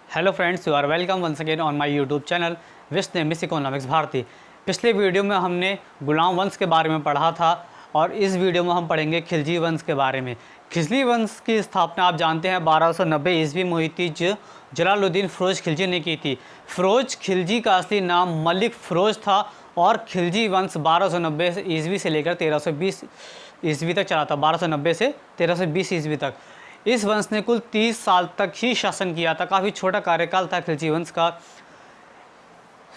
Hello friends, you are welcome once again on my YouTube channel which name is economics Bharati. पिछले वीडियो में हमने गुलाम वंश के बारे में पढ़ा था और इस वीडियो में हम पढ़ेंगे खिलजी वंश के बारे में। खिलजी वंश की स्थापना आप जानते हैं 1290 ईस्वी में हुई थी, जो जलालुद्दीन फ़िरोज़ खिलजी ने की थी। फ़िरोज़ खिलजी का असली नाम मलिक फ़िरोज़ था और खिलजी वंश 1290 ईस्वी से लेकर 1320 ईस्वी तक चला था। 1290 से 1320 ईस्वी तक इस वंश ने कुल 30 साल तक ही शासन किया था। काफ़ी छोटा कार्यकाल था खिलजी वंश का।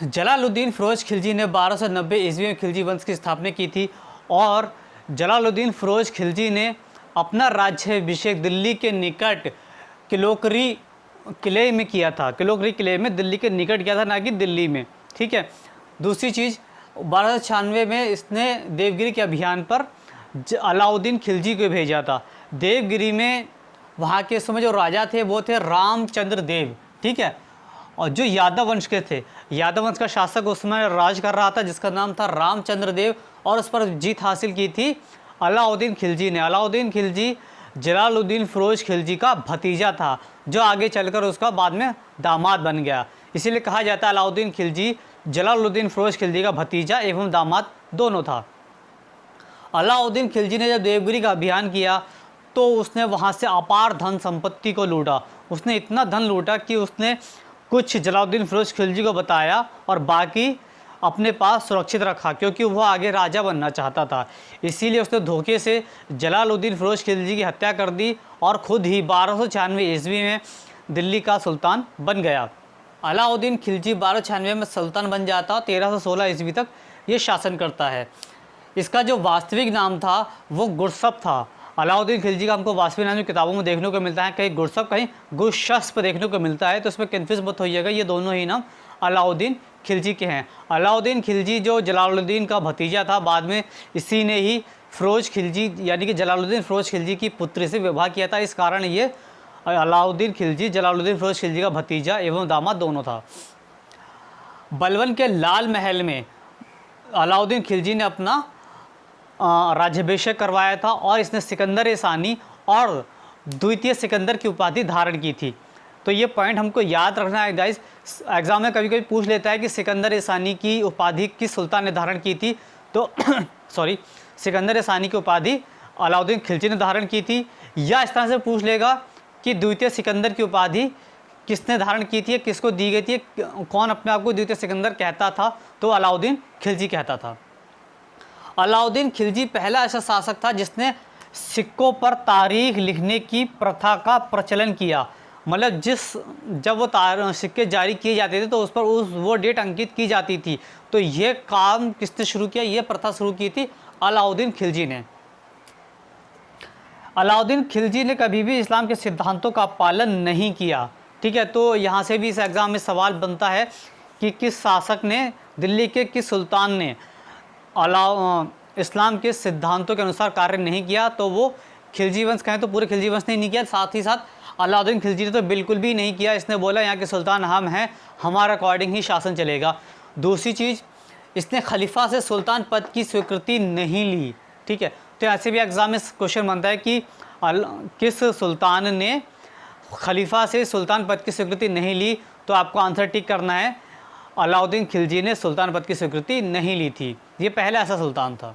जलालुद्दीन फ़िरोज़ खिलजी ने 1290 ईस्वी में खिलजी वंश की स्थापना की थी और जलालुद्दीन फ़िरोज़ खिलजी ने अपना राज्याभिषेक दिल्ली के निकट किलोकरी किले में किया था। किलोकरी किले में दिल्ली के निकट किया था, ना कि दिल्ली में। ठीक है। दूसरी चीज़, 1296 में इसने देवगिरी के अभियान पर अलाउद्दीन खिलजी को भेजा था। देवगिरी में वहाँ के समय जो राजा थे वो थे रामचंद्र देव। ठीक है। और जो यादव वंश के थे, यादव वंश का शासक उस समय राज कर रहा था जिसका नाम था रामचंद्र देव, और उस पर जीत हासिल की थी अलाउद्दीन खिलजी ने। अलाउद्दीन खिलजी जलालुद्दीन फ़िरोज़ खिलजी का भतीजा था, जो आगे चलकर उसका बाद में दामाद बन गया। इसीलिए कहा जाता है अलाउद्दीन खिलजी जलालुद्दीन फ़िरोज़ खिलजी का भतीजा एवं दामाद दोनों था। अलाउद्दीन खिलजी ने जब देवगिरी का अभियान किया तो उसने वहाँ से अपार धन संपत्ति को लूटा। उसने इतना धन लूटा कि उसने कुछ जलालुद्दीन फ़िरोज़ खिलजी को बताया और बाकी अपने पास सुरक्षित रखा, क्योंकि वह आगे राजा बनना चाहता था। इसीलिए उसने धोखे से जलालुद्दीन फ़िरोज़ खिलजी की हत्या कर दी और ख़ुद ही 1296 ईस्वी में दिल्ली का सुल्तान बन गया। अलाउद्दीन खिलजी 1296 में सुल्तान बन जाता और 1316 ईस्वी तक ये शासन करता है। इसका जो वास्तविक नाम था वो गुरसप था। अलाउद्दीन खिलजी का हमको वास्तविक नाम जो किताबों में देखने को मिलता है, कहीं गुरसप कहीं गुरशस्प देखने को मिलता है, तो इसमें कन्फ्यूज़ मत होइएगा। ये दोनों ही नाम अलाउद्दीन खिलजी के हैं। अलाउद्दीन खिलजी जो जलालुद्दीन का भतीजा था, बाद में इसी ने ही फ़िरोज़ खिलजी यानी कि जलालुद्दीन फ़िरोज़ खिलजी की पुत्री से विवाह किया था। इस कारण ये अलाउद्दीन खिलजी जलालुद्दीन फ़िरोज़ खिलजी का भतीजा एवं दामाद दोनों था। बलबन के लाल महल में अलाउद्दीन खिलजी ने अपना राज्याभिषेक करवाया था और इसने सिकंदर सानी और द्वितीय सिकंदर की उपाधि धारण की थी। तो ये पॉइंट हमको याद रखना है गाइस। एग्जाम में कभी कभी पूछ लेता है कि सिकंदर सानी की उपाधि किस सुल्तान ने धारण की थी, तो सॉरी, सिकंदर सानी की उपाधि अलाउद्दीन खिलजी ने धारण की थी, या इस तरह से पूछ लेगा कि द्वितीय सिकंदर की उपाधि किसने धारण की थी, किसको दी गई थी, कौन अपने आप को द्वितीय सिकंदर कहता था, तो अलाउद्दीन खिलजी कहता था। अलाउद्दीन खिलजी पहला ऐसा शासक था जिसने सिक्कों पर तारीख लिखने की प्रथा का प्रचलन किया। मतलब जब वो सिक्के जारी किए जाते थे तो उस पर वो डेट अंकित की जाती थी। तो ये काम किसने शुरू किया, ये प्रथा शुरू की थी अलाउद्दीन खिलजी ने। अलाउद्दीन खिलजी ने कभी भी इस्लाम के सिद्धांतों का पालन नहीं किया। ठीक है। तो यहाँ से भी इस एग्ज़ाम में सवाल बनता है कि किस शासक ने, दिल्ली के किस सुल्तान ने इस्लाम के सिद्धांतों के अनुसार कार्य नहीं किया। तो वो खिलजी वंश कहें तो पूरे खिलजी वंश ने नहीं किया, साथ ही साथ अलाउद्दीन खिलजी ने तो बिल्कुल भी नहीं किया। इसने बोला यहाँ के सुल्तान हम हैं, हमारा अकॉर्डिंग ही शासन चलेगा। दूसरी चीज़, इसने खलीफा से सुल्तान पद की स्वीकृति नहीं ली। ठीक है। तो ऐसे भी एग्जाम में क्वेश्चन बनता है कि किस सुल्तान ने खलीफा से सुल्तान पद की स्वीकृति नहीं ली, तो आपको आंसर टिक करना है अलाउद्दीन खिलजी ने सुल्तान पद की स्वीकृति नहीं ली थी। ये पहला ऐसा सुल्तान था।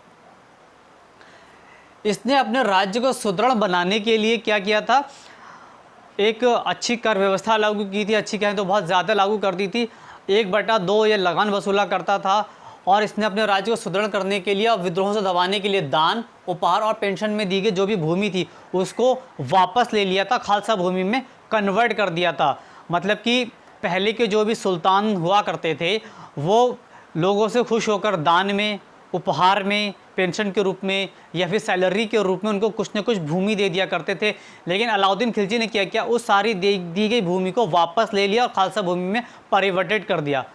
इसने अपने राज्य को सुदृढ़ बनाने के लिए क्या किया था, एक अच्छी कर व्यवस्था लागू की थी। अच्छी कहें तो बहुत ज़्यादा लागू कर दी थी। 1/2 ये लगान वसूला करता था। और इसने अपने राज्य को सुदृढ़ करने के लिए और विद्रोह से दबाने के लिए दान, उपहार और पेंशन में दी गई जो भी भूमि थी उसको वापस ले लिया था, खालसा भूमि में कन्वर्ट कर दिया था। मतलब कि पहले के जो भी सुल्तान हुआ करते थे वो लोगों से खुश होकर दान में, उपहार में, पेंशन के रूप में या फिर सैलरी के रूप में उनको कुछ न कुछ भूमि दे दिया करते थे। लेकिन अलाउद्दीन खिलजी ने क्या किया, उस सारी दी गई भूमि को वापस ले लिया और खालसा भूमि में कन्वर्टेड कर दिया।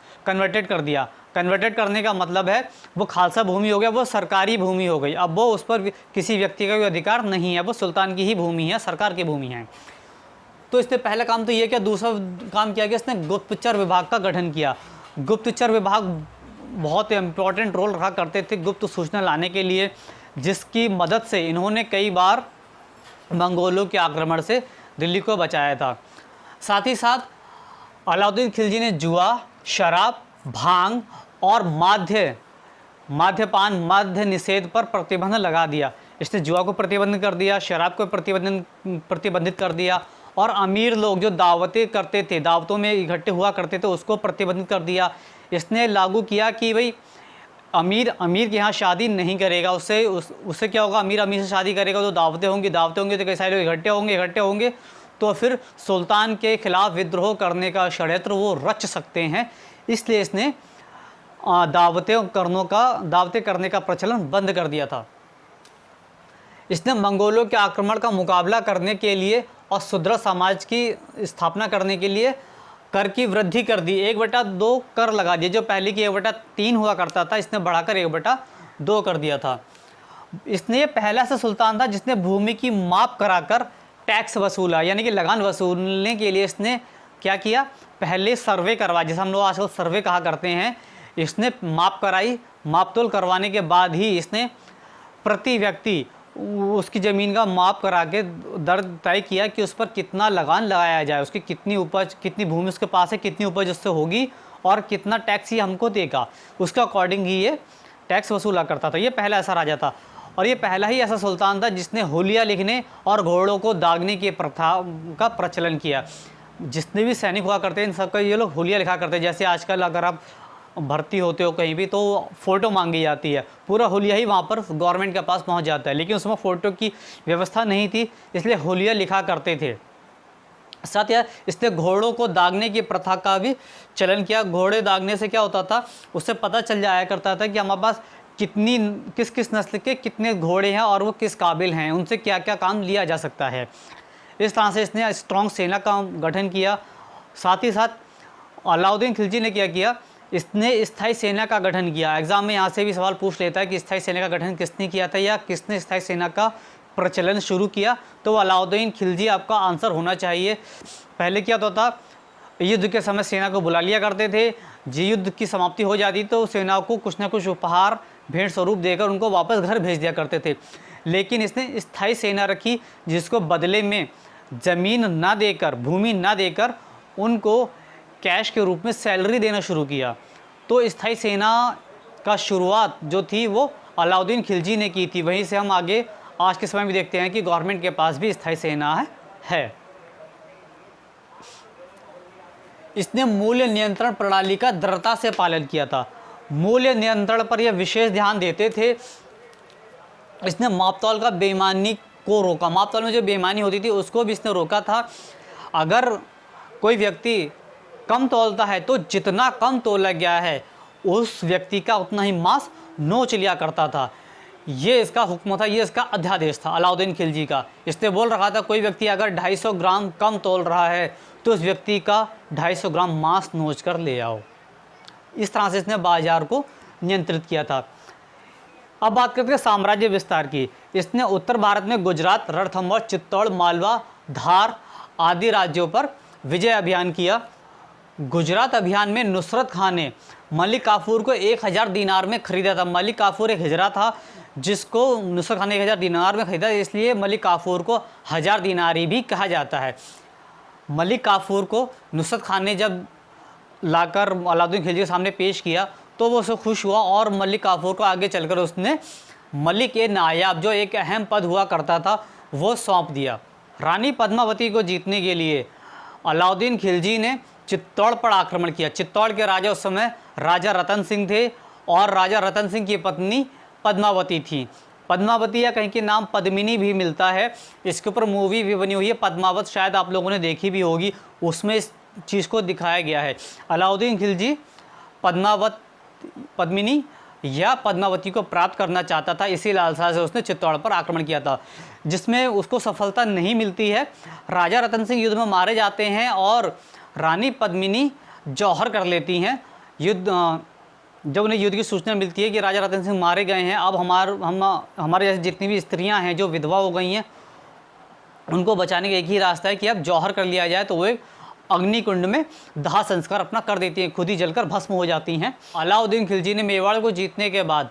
कन्वर्टेड करने का मतलब है वो खालसा भूमि हो गया, वो सरकारी भूमि हो गई। अब वो उस पर किसी व्यक्ति का कोई अधिकार नहीं है, वो सुल्तान की ही भूमि है, सरकार की भूमि है। तो इसने पहला काम तो ये किया। दूसरा काम किया कि इसने गुप्तचर विभाग का गठन किया। गुप्तचर विभाग बहुत इम्पोर्टेंट रोल रखा करते थे गुप्त सूचना लाने के लिए, जिसकी मदद से इन्होंने कई बार मंगोलों के आक्रमण से दिल्ली को बचाया था। साथ ही साथ अलाउद्दीन खिलजी ने जुआ, शराब, भांग और मद्य निषेध पर प्रतिबंध लगा दिया। इसने जुआ को प्रतिबंधित कर दिया, शराब को प्रतिबंधित कर दिया, और अमीर लोग जो दावतें करते थे, दावतों में इकट्ठे हुआ करते थे, उसको प्रतिबंधित कर दिया। इसने लागू किया कि भाई अमीर के यहाँ शादी नहीं करेगा, उससे क्या होगा, अमीर से शादी करेगा तो दावतें होंगी तो कई सारे लोग इकट्ठे होंगे तो फिर सुल्तान के खिलाफ विद्रोह करने का षड्यंत्र वो रच सकते हैं। इसलिए इसने दावतें करने का प्रचलन बंद कर दिया था। इसने मंगोलों के आक्रमण का मुकाबला करने के लिए और सुदृढ़ समाज की स्थापना करने के लिए कर की वृद्धि कर दी। 1/2 कर लगा दिया। जो पहले की 1/3 हुआ करता था, इसने बढ़ाकर 1/2 कर दिया था। इसने ये पहला ऐसा सुल्तान था जिसने भूमि की माप कराकर टैक्स वसूला, यानी कि लगान वसूलने के लिए इसने क्या किया, पहले सर्वे करवा, जैसे हम लोग आजकल सर्वे कहा करते हैं, इसने माप कराई। मापतोल करवाने के बाद ही इसने प्रति व्यक्ति उसकी ज़मीन का माप करा के दर तय किया कि उस पर कितना लगान लगाया जाए, उसकी कितनी उपज, कितनी भूमि उसके पास है, कितनी उपज उससे होगी और कितना टैक्स ये हमको देगा, उसके अकॉर्डिंग ही ये टैक्स वसूला करता था। ये पहला ऐसा राजा था और ये पहला ही ऐसा सुल्तान था जिसने होलिया लिखने और घोड़ों को दागने की प्रथा का प्रचलन किया। जितने भी सैनिक हुआ करते हैं इन सबका ये लोग होलिया लिखा करते हैं। जैसे आजकल अगर आप भर्ती होते हो कहीं भी तो फ़ोटो मांगी जाती है, पूरा होलिया ही वहाँ पर गवर्नमेंट के पास पहुँच जाता है, लेकिन उसमें फ़ोटो की व्यवस्था नहीं थी, इसलिए होलिया लिखा करते थे। साथ ही इसने घोड़ों को दागने की प्रथा का भी चलन किया। घोड़े दागने से क्या होता था, उससे पता चल जाया करता था कि हमारे पास किस नस्ल के कितने घोड़े हैं और वो किस काबिल हैं, उनसे क्या क्या काम लिया जा सकता है। इस तरह से इसने स्ट्रॉन्ग सेना का गठन किया। साथ ही साथ अलाउद्दीन खिलजी ने क्या किया, इसने स्थायी सेना का गठन किया। एग्ज़ाम में यहाँ से भी सवाल पूछ लेता है कि स्थायी सेना का गठन किसने किया था या किसने स्थायी सेना का प्रचलन शुरू किया, तो अलाउद्दीन खिलजी आपका आंसर होना चाहिए। पहले क्या होता था, युद्ध के समय सेना को बुला लिया करते थे, जी युद्ध की समाप्ति हो जाती तो सेना को कुछ ना कुछ उपहार भेंट स्वरूप देकर उनको वापस घर भेज दिया करते थे। लेकिन इसने स्थायी सेना रखी जिसको बदले में ज़मीन ना देकर, भूमि ना देकर उनको कैश के रूप में सैलरी देना शुरू किया। तो स्थायी सेना का शुरुआत जो थी वो अलाउद्दीन खिलजी ने की थी। वहीं से हम आगे आज के समय में देखते हैं कि गवर्नमेंट के पास भी स्थायी सेना है। इसने मूल्य नियंत्रण प्रणाली का दृढ़ता से पालन किया था। मूल्य नियंत्रण पर यह विशेष ध्यान देते थे। इसने मापतौल का बेईमानी को रोका। मापतौल में जो बेईमानी होती थी उसको भी इसने रोका था। अगर कोई व्यक्ति कम तौलता है तो जितना कम तोला गया है उस व्यक्ति का उतना ही मांस नोच लिया करता था। ये इसका हुक्म था, ये इसका अध्यादेश था अलाउद्दीन खिलजी का। इसने बोल रखा था कोई व्यक्ति अगर 250 ग्राम कम तोल रहा है तो उस व्यक्ति का 250 ग्राम मांस नोच कर ले आओ। इस तरह से इसने बाजार को नियंत्रित किया था। अब बात करते हैं साम्राज्य विस्तार की। इसने उत्तर भारत में गुजरात, रणथंभौर, चित्तौड़, मालवा, धार आदि राज्यों पर विजय अभियान किया। गुजरात अभियान में नुसरत खान ने मलिक काफूर को 1000 दीनार में खरीदा था। मलिक काफूर एक हिजरा था जिसको नुसरत खान ने 1000 दीनार में खरीदा, इसलिए मलिक काफूर को 1000 दीनारी भी कहा जाता है। मलिक काफूर को नुसरत खान ने जब लाकर अलाउद्दीन खिलजी के सामने पेश किया तो वो उससे खुश हुआ और मलिक काफूर को आगे चलकर उसने मलिक ए नायाब, जो एक अहम पद हुआ करता था, वो सौंप दिया। रानी पद्मावती को जीतने के लिए अलाउद्दीन खिलजी ने चित्तौड़ पर आक्रमण किया। चित्तौड़ के राजा उस समय राजा रतन सिंह थे और राजा रतन सिंह की पत्नी पद्मावती थी। पद्मावती या कहीं के नाम पद्मिनी भी मिलता है। इसके ऊपर मूवी भी बनी हुई है पद्मावत, शायद आप लोगों ने देखी भी होगी, उसमें इस चीज़ को दिखाया गया है। अलाउद्दीन खिलजी पद्मिनी या पद्मावती को प्राप्त करना चाहता था, इसी लालसा से उसने चित्तौड़ पर आक्रमण किया था, जिसमें उसको सफलता नहीं मिलती है। राजा रतन सिंह युद्ध में मारे जाते हैं और रानी पद्मिनी जौहर कर लेती हैं। जब उन्हें युद्ध की सूचना मिलती है कि राजा रतन सिंह मारे गए हैं, अब हमारे जैसे जितनी भी स्त्रियां हैं जो विधवा हो गई हैं उनको बचाने का एक ही रास्ता है कि अब जौहर कर लिया जाए। तो वो अग्निकुंड में दाह संस्कार अपना कर देती हैं, खुद ही जलकर भस्म हो जाती हैं। अलाउद्दीन खिलजी ने मेवाड़ को जीतने के बाद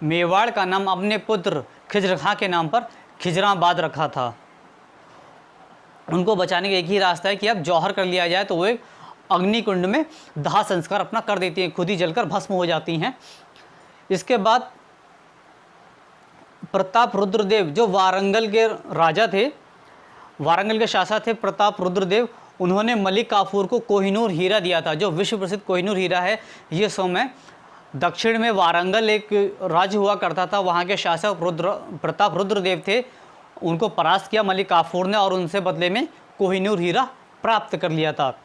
मेवाड़ का नाम अपने पुत्र खिज्र खां के नाम पर खिजराबाद रखा था। उनको बचाने का एक ही रास्ता है कि अब जौहर कर लिया जाए। तो वो अग्निकुंड में दाह संस्कार अपना कर देती हैं, खुद ही जलकर भस्म हो जाती हैं। इसके बाद प्रताप रुद्रदेव जो वारंगल के राजा थे, वारंगल के शासक थे प्रताप रुद्रदेव, उन्होंने मलिक काफूर को कोहिनूर हीरा दिया था। जो विश्व प्रसिद्ध कोहिनूर हीरा है, ये समय दक्षिण में वारंगल एक राज्य हुआ करता था, वहाँ के शासक प्रताप रुद्रदेव थे, उनको परास्त किया मलिक काफूर ने और उनसे बदले में कोहिनूर हीरा प्राप्त कर लिया था।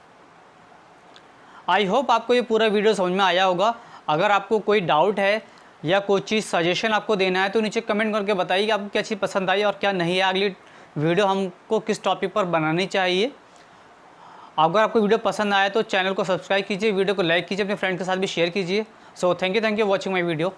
आई होप आपको ये पूरा वीडियो समझ में आया होगा। अगर आपको कोई डाउट है या कोई चीज़ सजेशन आपको देना है तो नीचे कमेंट करके बताइए कि आपको क्या चीज़ पसंद आई और क्या नहीं है, अगली वीडियो हमको किस टॉपिक पर बनानी चाहिए। अगर आपको वीडियो पसंद आया तो चैनल को सब्सक्राइब कीजिए, वीडियो को लाइक कीजिए, अपने फ्रेंड के साथ भी शेयर कीजिए। So thank you watching my video.